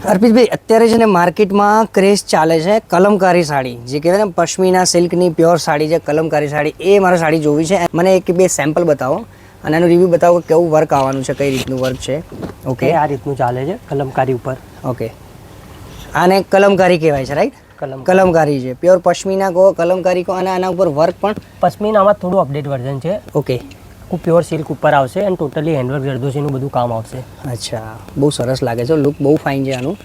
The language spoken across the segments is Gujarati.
અર્પિતભાઈ, અત્યારે છે ને માર્કેટમાં ક્રેઝ ચાલે છે કલમકારી સાડી, જે કહેવાય ને પશ્મિના સિલ્કની પ્યોર સાડી છે, કલમકારી સાડી. એ મારે સાડી જોવી છે. મને એક બે સેમ્પલ બતાવો અને એનું રિવ્યૂ બતાવો કે કેવું વર્ક આવવાનું છે, કઈ રીતનું વર્ક છે. ઓકે, આ રીતનું ચાલે છે કલમકારી ઉપર. ઓકે, આને કલમકારી કહેવાય છે, રાઈટ? કલમકારી છે, પ્યોર પશ્મિના કહો, કલમકારી કહો, અને આના ઉપર વર્ક પણ પશ્મિનામાં થોડું અપડેટ વર્ઝન છે. ઓકે, પ્યોર સિલ્ક ઉપર આવશે અને ટોટલી હેન્ડવર્ક જરદોશીનું બધું કામ આવશે. અચ્છા, બહુ સરસ લાગે છે, લુક બહુ ફાઇન છે આનું.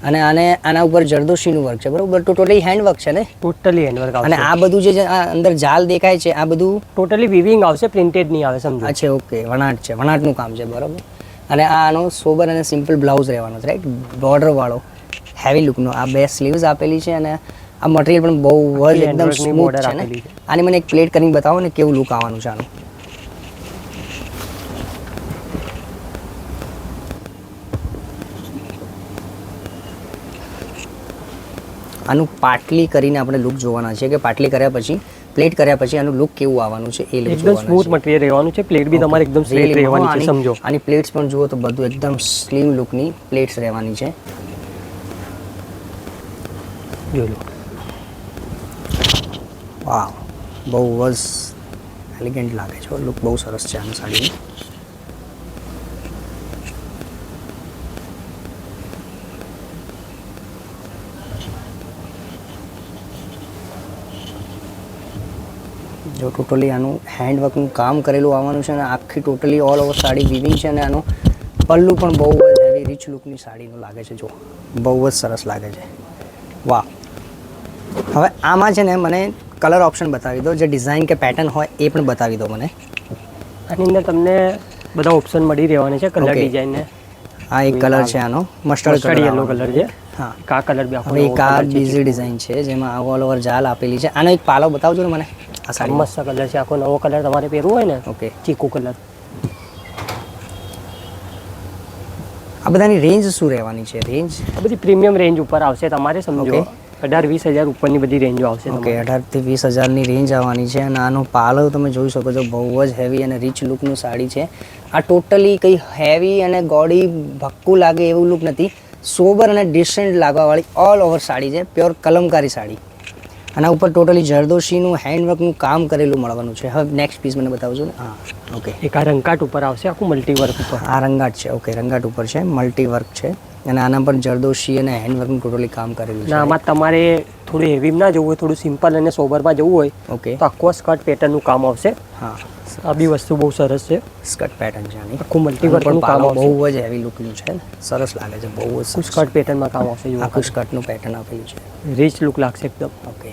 અને આના ઉપર જરદોશીનું વર્ક છે, બરોબર? ટોટલી હેન્ડવર્ક છે ને? ટોટલી હેન્ડવર્ક આવશે. અને આ બધું જે અંદર જાલ દેખાય છે, આ બધું ટોટલી વિવિંગ આવશે, પ્રિન્ટેડ નહીં આવે, સમજો. અચ્છા, ઓકે, વણાટ છે, વણાટનું કામ છે, બરોબર. અને આનો સોબર અને સિમ્પલ બ્લાઉઝ રહેવાનો છે, રાઈટ? બોર્ડર વાળો હેવી લુકનો. આ બે સ્લીવ્સ આપેલી છે અને આ મટીરિયલ પણ બહુ જ એકદમ સ્મૂથ છે ને. આની મને એક પ્લેટ કરીને બતાવો ને કેવું લુક આવવાનું છે આનું. આનું પાટલી કરીને આપણે લુક જોવાના છે કે પાટલી કર્યા પછી, પ્લેટ કર્યા પછી આનું લુક કેવું આવવાનું છે એ લુક એકદમ સ્મૂથ મટીરિયલ રહેવાનું છે. પ્લેટ બી તમારે એકદમ સ્ટ્રેટ રહેવાની છે, સમજો. આની પ્લેટ્સ પણ જુઓ તો બધું એકદમ સ્લિમ લુકની પ્લેટ્સ રહેવાની છે. જોઈ લો. વાવ, બહુ જ એલિગન્ટ લાગે છે, લુક બહુ સરસ છે આની સાડીની. જો ટોટલી આનું હેન્ડવર્કનું કામ કરેલું આવવાનું છે અને આખી totally all over sari weaving છે અને આનું પલ્લું પણ બહુ જ હેવી રીચ લુકની સાડીનું લાગે છે. જો બહુ જ સરસ લાગે છે. વાહ. હવે આમાં છે ને મને કલર ઓપ્શન બતાવી દો, જે ડિઝાઇન કે પેટર્ન હોય એ પણ બતાવી દો મને. આની અંદર તમને બધા ઓપ્શન મળી રહેવાના છે કલર ડિઝાઇનને. આ એક કલર છે આનો, મસ્ટર્ડ યલો કલર છે. હા, કા કલર બી હવે એક આ બીજી ડિઝાઇન છે જેમાં ઓલ ઓવર જાલ આપેલી છે. આનો એક પાલો બતાવજો ને મને. આ સાડી મસ્ત કલર છે, આખો નવો કલર તમારે પહેરવો હોય ને. ઓકે, ચીકુ કલર. આ બધાની રેન્જ શું રહેવાની છે? રેન્જ આ બધી પ્રીમિયમ રેન્જ ઉપર આવશે તમારે, સમજો. 18-20 હજાર ઉપરની બધી રેન્જો આવશે. ઓકે, 18 થી 20 હજારની રેન્જ આવવાની છે. અને આનો પાલો તમે જોઈ શકો છો, બહુ જ હેવી અને રીચ લુકનું સાડી છે. આ ટોટલી કંઈ હેવી અને ગોડી ભક્કું લાગે એવું લુક નથી. સોબર અને ડિસેન્ટ લાગવાવાળી ઓલ ઓવર સાડી છે, પ્યોર કલમકારી સાડી. આના ઉપર ટોટલી જરદોશીનું હેન્ડવર્કનું કામ કરેલું મળવાનું છે. હવે નેક્સ્ટ પીસ મને બતાવજો ને. હા, ઓકે. એક આ રંગાટ ઉપર આવશે, આખું મલ્ટી વર્ક ઉપર. આ રંગાટ છે, ઓકે, રંગાટ ઉપર છે, મલ્ટી વર્ક છે. અને આના પર જરદોશી અને હેન્ડવર્કનું ટોટલી કામ કરેલું છે. આમાં તમારે થોડું હેવી ના જવું હોય, થોડું સિમ્પલ અને સોબરમાં જવું હોય, ઓકે, તો આખો સ્કર્ટ પેટર્નનું કામ આવશે. હા, આ બી વસ્તુ બહુ સરસ છે. સ્કર્ટ પેટર્ન છે આની. આખું મલ્ટી વર્કનું કામ આવશે. બહુ જ હેવી લુકનું છે, સરસ લાગે છે, બહુ જ સ્કર્ટ પેટર્નમાં કામ આવશે. આખું સ્કર્ટનું પેટર્ન આપેલું છે, રીચ લુક લાગશે એકદમ. ઓકે.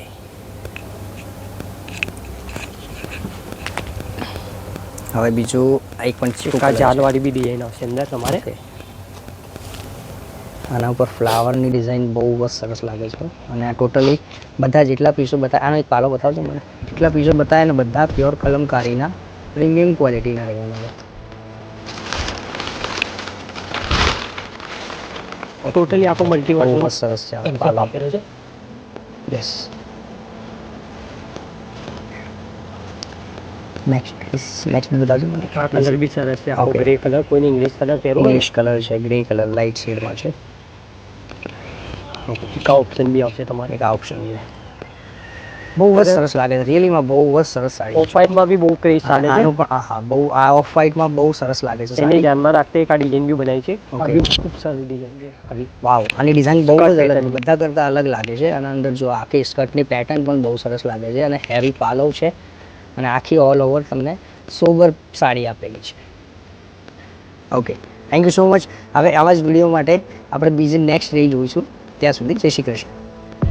હવે બીજું એક પણ જાલવાળી બી ડિઝાઇન આવશે અંદર તમારે. આના ઉપર ફ્લાવરની ડિઝાઇન બહુ જ સરસ લાગે છે. અને આ ટોટલી બધા જેટલા પીસો બતાવે, આનો એક પાલો બતાવજો મને. જેટલા પીસો બતાવે ને બધા પ્યોર કલમકારીના પ્રીમિયમ ક્વોલિટીના રહેવાના છે. ટોટલી આખો મલ્ટી બહુ જ સરસ છે પાલો આપેલો છે. યસ. નેક્સ્ટ બતાવજો મને. આ કલર બી સરસ છે, આખો ગ્રે કલર. કોઈને ઇંગ્લિશ કલર પહેરવો, ઇંગ્લિશ કલર છે, ગ્રે કલર લાઇટ શેડમાં છે. એક આ ઓપ્શન બી આવશે તમારે. એક આ ઓપ્શન છે, બહુ જ સરસ લાગે છે. રિયલીમાં બહુ જ સરસ સાડી. ઓફ વ્હાઇટમાં બી બહુ ક્રેઝ ચાલે છે. આનું પણ હા, બહુ આ ઓફ વ્હાઇટમાં બહુ સરસ લાગે છે. એને ધ્યાનમાં રાખતે એક આ ડિઝાઇન બી બનાવી છે. ખૂબ સારી ડિઝાઇન છે. વાવ, આની ડિઝાઇન બહુ જ અલગ, બધા કરતાં અલગ લાગે છે. અને અંદર જો આખી સ્કર્ટની પેટર્ન પણ બહુ સરસ લાગે છે. અને હેવી પાલો છે અને આખી ઓલ ઓવર તમને સોબર સાડી આપેલી છે. Okay, thank you so much. હવે આવા જ વિડીયો માટે આપણે બીજી નેક્સ્ટ રીલ જોઈશું. ત્યાં સુધી જય શ્રી કૃષ્ણ.